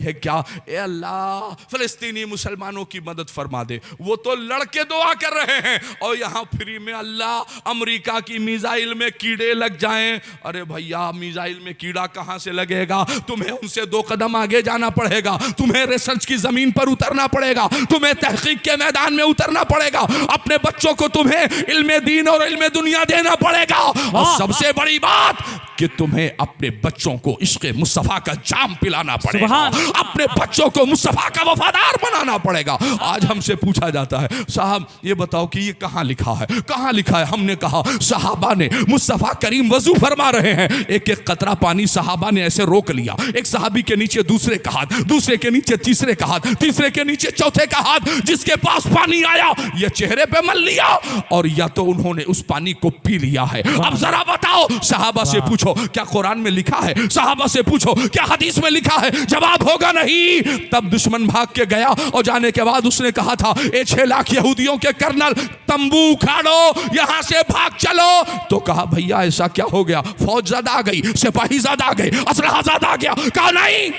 है क्या, ए अल्लाह फिलिस्तीनी मुसलमानों की मदद फरमा दे, वो तो लड़के दुआ कर रहे हैं और यहाँ फ्री में अल्लाह अमेरिका की मिसाइल में कीड़े लग जाएं। अरे भैया मिसाइल में कीड़ा कहाँ से लगेगा, तुम्हें उनसे 2 कदम आगे जाना पड़ेगा, तुम्हें रिसर्च की जमीन पर उतरना पड़ेगा, तुम्हें तहकीक के मैदान में उतरना पड़ेगा, अपने बच्चों को तुम्हें इल्मे दीन और इल्मे दुनिया देना पड़ेगा, और सबसे बड़ी बात कि तुम्हें अपने बच्चों को इश्क़ मुस्तफ़ा का जाम पिलाना पड़ेगा, अपने बच्चों को मुस्तफ़ा का वफादार बनाना पड़ेगा। आज हमसे पूछा जाता है साहब ये बताओ कि ये कहाँ लिखा है, कहाँ लिखा है। हमने कहा सहाबा ने, मुस्तफ़ा करीम वजू फरमा रहे हैं, एक एक कतरा पानी सहाबा ने ऐसे रोक लिया, एक सहाबी के नीचे दूसरे का हाथ, दूसरे के नीचे तीसरे का हाथ, तीसरे के नीचे चौथे का हाथ, जिसके पास पानी आया ये चेहरे पे मल लिया और या तो उन्होंने उस पानी को पी लिया है। अब जरा बताओ, सहाबा से पूछो क्या कुरान में लिखा है, सहाबा से पूछो क्या हदीस में लिखा है, जवाब होगा नहीं। तब दुश्मन भाग के गया और जाने के बाद उसने कहा था ए 6 लाख यहूदियों के कर्नल तंबू उखाड़ो, यहां से भाग चलो। तो कहा भैया ऐसा क्या हो गया, फौज ज्यादा आ गई, सिपाही ज्यादा आ गए, असलहा ज्यादा आ गया। कहा नहीं,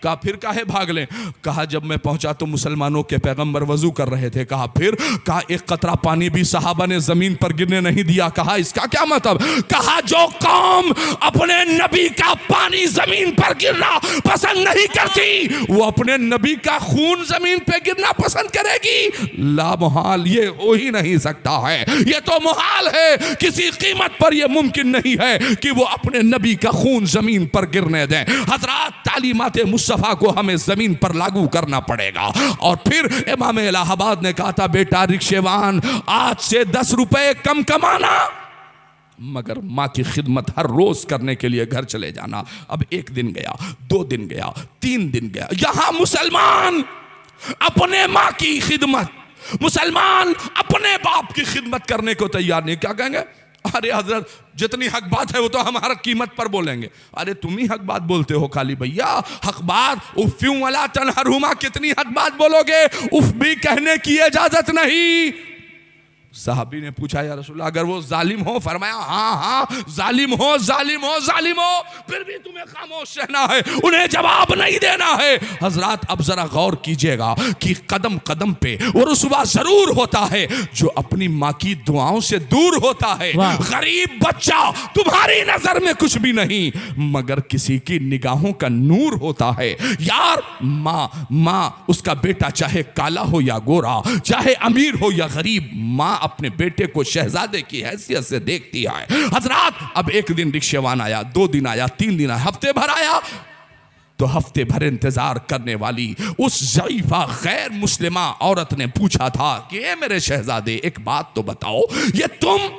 कहा फिर काहे भाग लें। कहा जब मैं पहुंचा तो मुसलमानों के पैगंबर वजू कर रहे थे। कहा फिर, कहा एक कतरा पानी भी सहाबा ने जमीन पर गिरने नहीं दिया। कहा इसका क्या मतलब। कहा जो कौम अपने नबी का पानी जमीन पर गिरना पसंद नहीं करती वो अपने नबी का खून जमीन पे गिरना पसंद करेगी। लामुहाल, ये हो ही नहीं सकता है, ये तो मुहाल है, किसी कीमत पर यह मुमकिन नहीं है कि वो अपने नबी का खून जमीन पर गिरने दें। हजरात तालीमात मुस्तफा को हमें जमीन पर लागू करना पड़ेगा। और फिर इमाम इलाहाबाद ने कहा था बेटा रिक्शेवान आज से 10 रुपए कम कमाना मगर माँ की खिदमत हर रोज करने के लिए घर चले जाना। अब 1 दिन गया, 2 दिन गया, 3 दिन गया, यहां मुसलमान अपने माँ की खिदमत, मुसलमान अपने बाप की खिदमत करने को तैयार नहीं। क्या कहेंगे, अरे हजरत जितनी हक बात है वो तो हमारा कीमत पर बोलेंगे। अरे तुम ही हक बात बोलते हो खाली भैया, हक बात उफ़्यूं वला तनहरुमा, कितनी हक बात बोलोगे, उफ भी कहने की इजाजत नहीं। साहबी ने पूछा या रसूलल्लाह अगर वो जालिम हो, फरमाया हाँ हाँ जालिम हो, जालिम हो, जालिम हो, फिर भी तुम्हें खामोश रहना है, उन्हें जवाब नहीं देना है। हजरात अब जरा गौर कीजिएगा कि कदम कदम पे वो रुसवा जरूर होता है जो अपनी माँ की दुआओं से दूर होता है। गरीब बच्चा तुम्हारी नजर में कुछ भी नहीं मगर किसी की निगाहों का नूर होता है। यार माँ उसका बेटा चाहे काला हो या गोरा, चाहे अमीर हो या गरीब, माँ अपने बेटे को शहजादे की हैसियत से देखती है। हजरात अब 1 दिन रिक्शेवान आया, 2 दिन आया, 3 दिन आया, हफ्ते भर आया तो हफ्ते भर इंतजार करने वाली उस ज़ईफा गैर मुस्लिमा औरत ने पूछा था कि ए मेरे शहजादे एक बात तो बताओ, ये तुम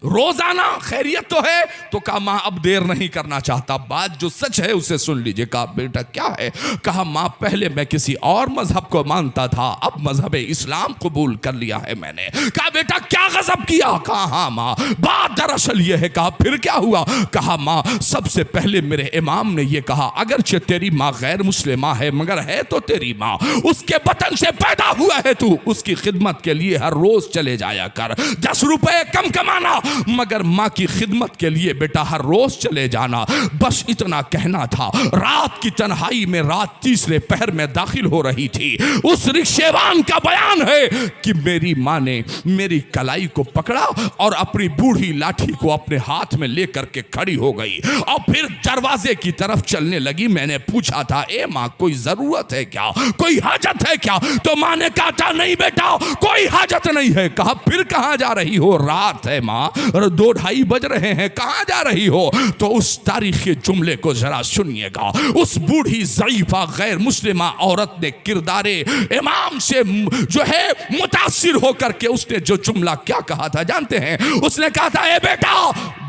रोजाना खैरियत तो है। तो कहा माँ अब देर नहीं करना चाहता, बात जो सच है उसे सुन लीजिए। कहा बेटा क्या है। कहा माँ पहले मैं किसी और मजहब को मानता था, अब मजहब इस्लाम कबूल कर लिया है मैंने। कहा बेटा क्या गजब किया। कहा हाँ माँ बात दरअसल ये है। कहा फिर क्या हुआ। कहा माँ सबसे पहले मेरे इमाम ने ये कहा अगरचे तेरी माँ गैर मुस्लिमा है मगर है तो तेरी माँ, उसके बतन से पैदा हुआ है तू, उसकी खिदमत के लिए हर रोज चले जाया कर, 10 रुपए कम कमाना मगर माँ की खिदमत के लिए बेटा हर रोज चले जाना। बस इतना कहना था। रात की तन्हाई में रात तीसरे पहर में दाखिल हो रही थी। उस रिक्शेवान का बयान है कि मेरी माँ ने मेरी कलाई को पकड़ा और अपनी बूढ़ी लाठी को अपने हाथ में लेकर के खड़ी हो गई और फिर दरवाजे की तरफ चलने लगी। मैंने पूछा था ए माँ कोई जरूरत है क्या, कोई हाजत है क्या। तो माँ ने कहा था नहीं बेटा कोई हाजत नहीं है। कहा फिर कहाँ जा रही हो। रात है माँ, 2-2:30 बज रहे हैं, कहां जा रही हो। तो उस तारीखी जुमले को जरा सुनिएगा। उस बूढ़ी ज़ईफा गैर मुस्लिमा औरत ने किरदारे इमाम से जो है मुतासिर होकर के उसने जो जुमला क्या कहा था जानते हैं। उसने कहा था ए बेटा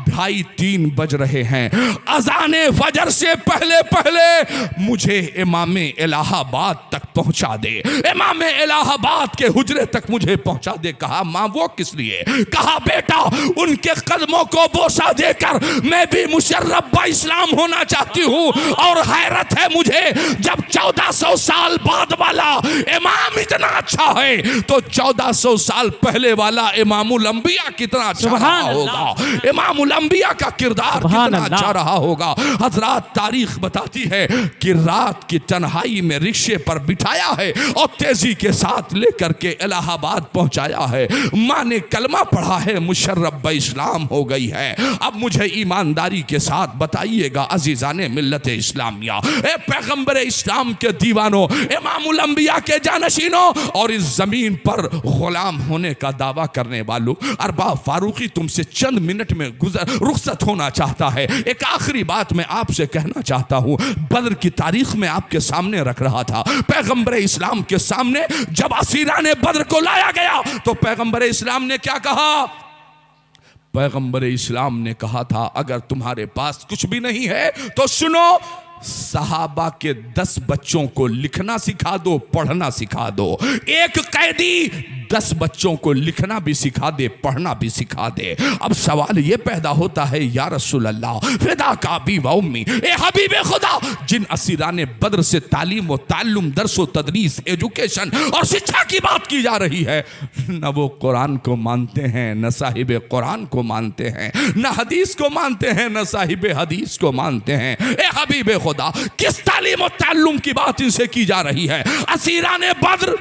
2:30-3 बज रहे हैं, अज़ाने फजर से पहले पहले मुझे इमाम इलाहाबाद तक पहुंचा दे, इमाम इलाहाबाद के हुजरे तक मुझे पहुंचा दे। कहा माँ वो किस लिए। कहा बेटा उनके कदमों को बोसा देकर मैं भी मुशर्रफ बा इस्लाम होना चाहती हूँ और हैरत है मुझे जब 1400 साल बाद वाला इमाम इतना अच्छा है तो 1400 साल पहले वाला इमामुल अंबिया कितना अच्छा होगा। इमामुल अंबिया का किरदार कितना अच्छा रहा होगा। हजरात तारीख बताती है कि रात की तन्हाई में रिक्शे पर बिठाया है और तेजी के साथ लेकर के इलाहाबाद पहुंचाया है। माँ ने कलमा पढ़ा है, मुशर्रफ इस्लाम हो गई है। अब मुझे ईमानदारी के साथ बताइएगा अजीजाने मिल्लत इस्लामिया, ए पैगंबर इस्लाम के दीवानों, इमामुल अंबिया के जानशीनों और इस जमीन पर गुलाम होने का दावा करने वालों, अरबाब फारूकी तुमसे चंद मिनट में रुखसत होना चाहता है। एक आखिरी बात मैं आपसे कहना चाहता हूं। बदर की तारीख में आपके सामने रख रहा था। पैगंबर इस्लाम के सामने जब असीराने बदर को लाया गया तो पैगंबर इस्लाम ने क्या कहा? पैगंबर इस्लाम ने कहा था, अगर तुम्हारे पास कुछ भी नहीं है तो सुनो, सहाबा के 10 बच्चों को लिखना सिखा दो, पढ़ना सिखा दो। एक कैदी 10 बच्चों को लिखना भी सिखा दे, पढ़ना भी सिखा दे। अब सवाल ये पैदा होता है, या रसूल अल्लाह फिदा का अबी व उम्मी, ए हबीब खुदा, जिन असीराने बद्र से तालीम व ताल्लुम, दर्स व तदरीस, एजुकेशन और शिक्षा की बात की जा रही है, न वो कुरान को मानते हैं, न साहिब कुरान को मानते हैं, न हदीस को मानते हैं, न साहिब हदीस को मानते हैं। ए हबीब खुदा, किस तालीम और ताल्लुम की बात इनसे की जा रही है? असीराने बद्र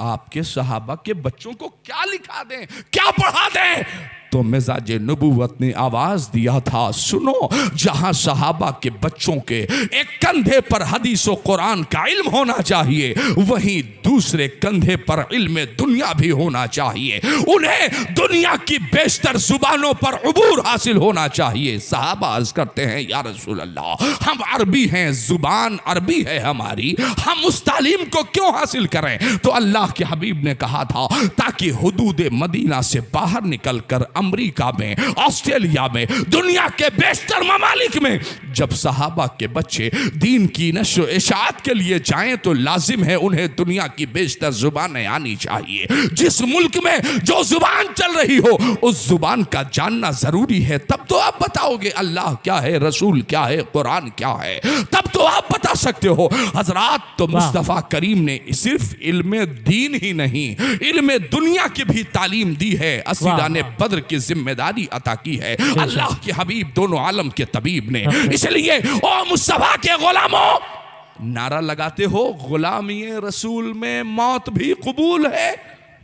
आपके सहाबा के बच्चों को क्या लिखा दें, क्या पढ़ा दें? तो मिजाज नबूवत ने आवाज दिया था, सुनो, जहां सहाबा के बच्चों के एक कंधे पर हदीस और कुरान का इल्म होना चाहिए, वहीं दूसरे कंधे पर इल्म दुनिया भी होना चाहिए। उन्हें दुनिया की बेशतर जुबानों पर उबूर हासिल होना चाहिए। सहाबा अर्ज करते हैं, या रसूल अल्लाह, हम अरबी हैं, जुबान अरबी है हमारी, हम उस तालीम को क्यों हासिल करें? तो अल्लाह के हबीब ने कहा था, ताकि हुदूद मदीना से बाहर निकल कर अमेरिका में, ऑस्ट्रेलिया में, दुनिया के बेशतर ममालिक में जब सहाबा के बच्चे दीन की नश्र इशाअत के लिए जाएं तो लाजिम है उन्हें दुनिया की बेशतर जुबानें आनी चाहिए। जिस मुल्क में जो जुबान चल रही हो उस जुबान का जानना जरूरी है। तब तो आप बताओगे अल्लाह क्या है, रसूल क्या है, कुरान क्या है, तब तो आप बता सकते हो। हजरात, तो मुस्तफा करीम ने सिर्फ इल्म दीन ही नहीं, इल्म दुनिया की भी तालीम दी है। असीराने बद्र की जिम्मेदारी अता की है अल्लाह के हबीब दोनों आलम के तबीब ने। इसलिए ओ मुस्तफा के गुलामों, नारा लगाते हो गुलामी रसूल में मौत भी कबूल है।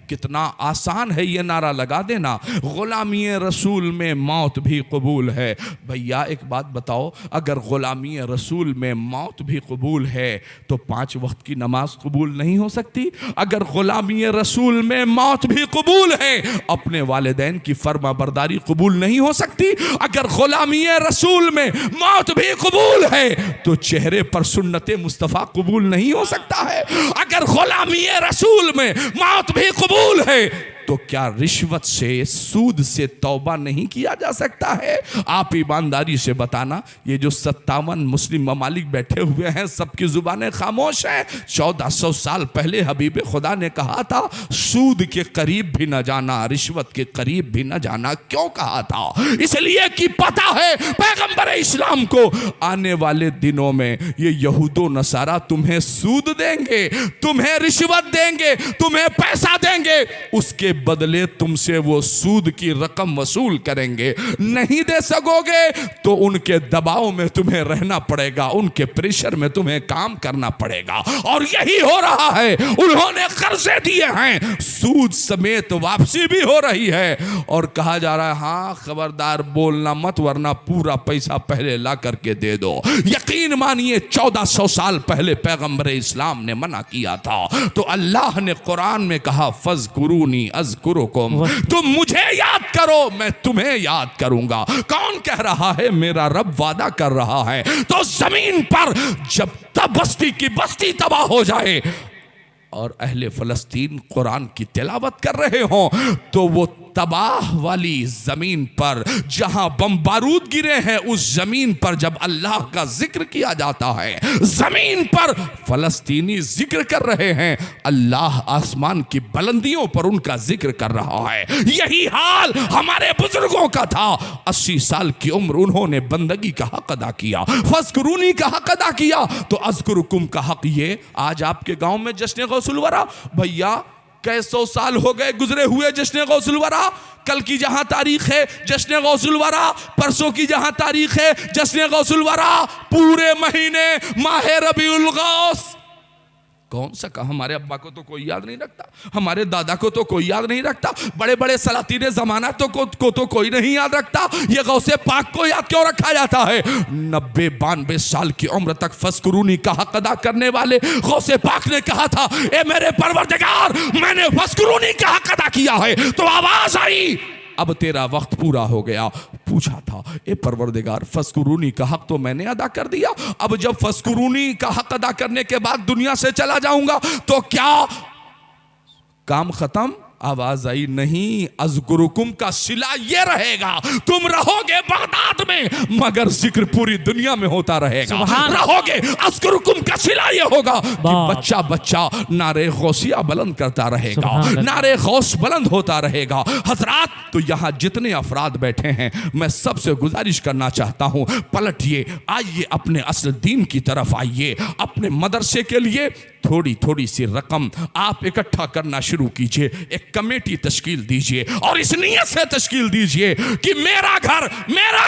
कितना आसान है ये नारा लगा देना, गुलामी रसूल में मौत भी कबूल है। भैया एक बात बताओ, अगर गुलामी रसूल में मौत भी कबूल है तो 5 वक्त की नमाज कबूल नहीं हो सकती? अगर गुलामी रसूल में मौत भी कबूल है, अपने वालिदैन की फर्मा बरदारी कबूल नहीं हो सकती? अगर गुलामी रसूल में मौत भी कबूल है तो चेहरे पर सुन्नत मुस्तफ़ा कबूल नहीं हो सकता है? अगर गुलामी रसूल में मौत भी कबूल है तो क्या रिश्वत से, सूद से तौबा नहीं किया जा सकता है? आप ईमानदारी से बताना, ये जो 57 मुस्लिम ममालिक बैठे हुए हैं सबकी जुबानें खामोश हैं। 1400 साल पहले हबीब खुदा ने कहा था, सूद के करीब भी न जाना, रिश्वत के करीब भी न जाना। क्यों कहा था? इसलिए कि पता है पैगंबर इस्लाम को आने वाले दिनों में ये यहूदो नसारा तुम्हें सूद देंगे, तुम्हें रिश्वत देंगे, तुम्हें पैसा देंगे, उसके बदले तुमसे वो सूद की रकम वसूल करेंगे। नहीं दे सकोगे तो उनके दबाव में तुम्हें रहना पड़ेगा, उनके प्रेशर में तुम्हें काम करना पड़ेगा। और यही हो रहा है। उन्होंने कर्जे दिए हैं, सूद समेत वापसी भी हो रही है और कहा जा रहा है हाँ खबरदार बोलना मत वरना पूरा पैसा पहले ला करके दे दो। यकीन मानिए 1400 साल पहले पैगंबर इस्लाम ने मना किया था तो अल्लाह ने कुरान में कहा, फज़कुरूनी अज़कुरुकुम, तुम मुझे याद करो मैं तुम्हें याद करूंगा। कौन कह रहा है? मेरा रब वादा कर रहा है। तो जमीन पर जब तब बस्ती की बस्ती तबाह हो जाए और अहले फलस्तीन कुरान की तिलावत कर रहे हो तो वो तबाह वाली जमीन पर जहां बम बारूद गिरे हैं उस जमीन पर जब अल्लाह का जिक्र किया जाता है, जमीन पर फलस्तीनी जिक्र कर रहे हैं, अल्लाह आसमान की बुलंदियों पर उनका जिक्र कर रहा है। यही हाल हमारे बुजुर्गों का था। 80 साल की उम्र उन्होंने बंदगी का हक अदा किया, फज़कुरूनी का हक अदा किया तो अज़कुरुकुम का हक ये। आज आपके गांव में जश्न गौसुल वरा, भैया कैसो साल हो गए गुजरे हुए जश्न गौसुल वरा। कल की जहां तारीख है जश्न गौसुल वरा, परसों की जहां तारीख है जश्न गौसुल वरा, पूरे महीने माह रबीउल गौस। कौन सा कहा, हमारे अब्बा को तो कोई याद नहीं रखता, हमारे दादा को तो कोई याद नहीं रखता, बड़े बड़े सलातीन ज़माना को तो कोई नहीं याद रखता। ये गौसे पाक को याद क्यों रखा जाता है? 90-92 साल की उम्र तक फस्कुरूनी का हक अदा करने वाले गौसे पाक ने कहा था, ए मेरे परवरदिगार, मैंने फस्कुरूनी का हक अदा किया है। तो आवाज आई, अब तेरा वक्त पूरा हो गया। पूछा था, ए परवरदिगार, फस्कुरूनी का हक तो मैंने अदा कर दिया, अब जब फस्कुरूनी का हक अदा करने के बाद दुनिया से चला जाऊंगा तो क्या काम खत्म? आवाज आई, नहीं, अज़कुरुकुम का सिला ये रहेगा, तुम रहोगे बगदाद में मगर जिक्र पूरी दुनिया में होता रहेगा। रहोगे, अज़कुरुकुम का सिला ये होगा कि बच्चा बच्चा नारे गौसिया बुलंद करता रहेगा, नारे गौस बुलंद होता रहेगा। हजरात, तो यहाँ जितने अफराद बैठे हैं, मैं सबसे गुजारिश करना चाहता हूँ, पलटिए, आइए अपने असल दीन की तरफ आइए। अपने मदरसे के लिए थोड़ी थोड़ी सी रकम आप इकट्ठा करना शुरू कीजिए, एक कमेटी तश्कील दीजिए और इस नियत से तश्कील दीजिए कि मेरा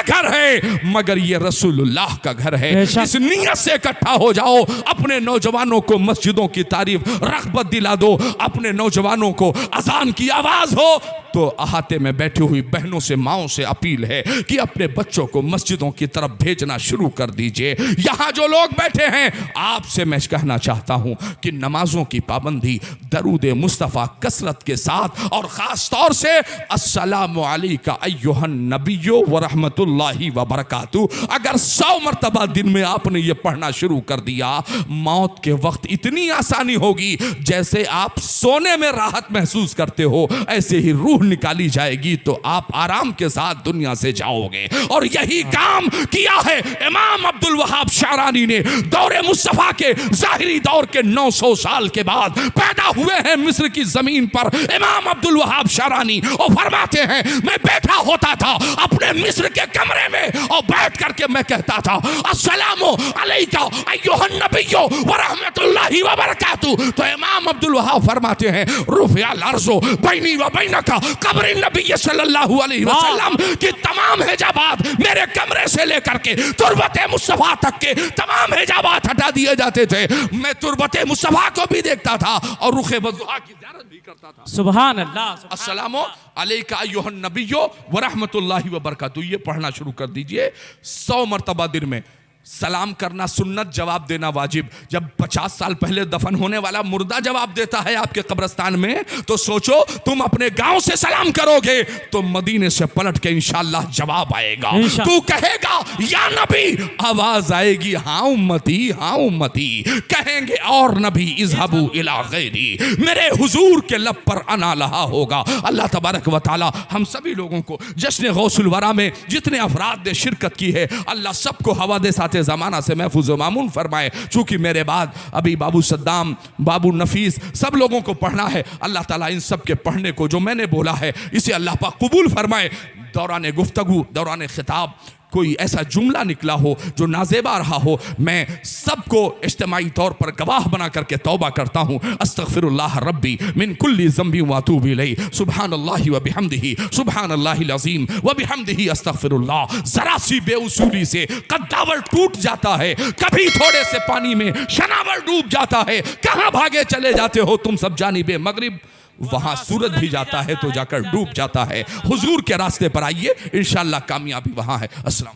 घर है मगर ये रसूलुल्लाह का घर है। इस नियत से इकट्ठा हो जाओ, अपने नौजवानों को मस्जिदों की तारीफ रग़बत दिला दो, अपने नौजवानों को अजान की आवाज हो तो अहाते में बैठी हुई बहनों से, माओं से अपील है कि अपने बच्चों को मस्जिदों की तरफ भेजना शुरू कर दीजिए। यहाँ जो लोग बैठे हैं, आपसे मैं कहना चाहता हूँ कि नमाजों की पाबंदी, दरूद मुस्तफ़ा कसरत के साथ और ख़ास तौर से अस्सलामु अलैका अय्युहन नबिय्यो व रहमतुल्लाहि व बरकातुहू, अगर 100 मरतबा दिन में आपने ये पढ़ना शुरू कर दिया, मौत के वक्त इतनी आसानी होगी जैसे आप सोने में राहत महसूस करते हो, ऐसे ही रूह निकाली जाएगी तो आप आराम के साथ दुनिया से जाओगे। और यही काम किया है इमाम अब्दुल वहाब शारानी ने। दौरे मुस्तफा के ज़ाहिरी दौर के 900 साल के बाद पैदा हुए हैं मिस्र की जमीन पर इमाम अब्दुल वहाब शारानी। और फरमाते हैं, मैं बैठा होता था अपने मिस्र के कमरे में और बैठ करके मैं कहता था, अस्सलामु अलैका अय्युहन नबिय्यो व रहमतुल्लाहि व बरकातुहू। तो इमाम अब्दुल वहाब फरमाते हैं, रुफ़िअल अर्ज़ु बैनी व बैनका कब्र नबी सल्लल्लाहु अलैहि वसल्लम की तमाम हिजाबात मेरे कमरे से लेकर के तुरबते मुस्तफा तक के तमाम हिजाबात हटा दिए जाते थे। मैं तुरबते मुस्तफा को भी देखता था और रुखे बज़ुहा की ज़ियारत भी करता था। सुभान अल्लाह। अस्सलामु अलैका अय्युहन नबिय्यो व रहमतुल्लाहि व बरकातुहू, ये पढ़ना शुरू कर दीजिए 100 मरतबा दिन में। सलाम करना सुन्नत, जवाब देना वाजिब। जब 50 साल पहले दफन होने वाला मुर्दा जवाब देता है आपके कब्रिस्तान में, तो सोचो तुम अपने गांव से सलाम करोगे तो मदीने से पलट के इंशाअल्लाह जवाब आएगा। तू कहेगा या नबी, आवाज आएगी हाँ उम्मती, हाँ उम्मती। कहेंगे और नबी इज़हबू इला गैरी, मेरे हुजूर के लब पर अना लहा होगा। अल्लाह तबारक व तआला हम सभी लोगों को जश्न गौसुल वरा में जितने अफराद ने शिरकत की है, अल्लाह सबको हवादे साथ ज़माना से महफूज व मामून फरमाए। चूंकि मेरे बाद अभी बाबू सद्दाम, बाबू नफीस, सब लोगों को पढ़ना है, अल्लाह ताला इन सब के पढ़ने को जो मैंने बोला है इसे अल्लाह पाक कबूल फरमाए। दौरान गुफ्तगू, दौरान खिताब कोई ऐसा जुमला निकला हो जो नाजेबा रहा हो, मैं सबको इज्तिमाई तौर पर गवाह बना करके तौबा करता हूँ। अस्तगफिरुल्लाह रब्बी मिन कुल्ली ज़ंबी व अतूबु इलैहि, सुब्हानल्लाहि व बिहम्दिही, सुब्हानल्लाहिल अज़ीम व बिहम्दिही अस्तगफिरुल्लाह। जरा सी बेउसूली से कद्दावर टूट जाता है, कभी थोड़े से पानी में शनावर डूब जाता है। कहाँ भागे चले जाते हो तुम सब जानिबे मगरिब, वहां सूरज भी जाता है तो जाकर डूब जाता है। हुजूर के रास्ते पर आइए, इंशाअल्लाह कामयाबी वहां है। अस्सलाम।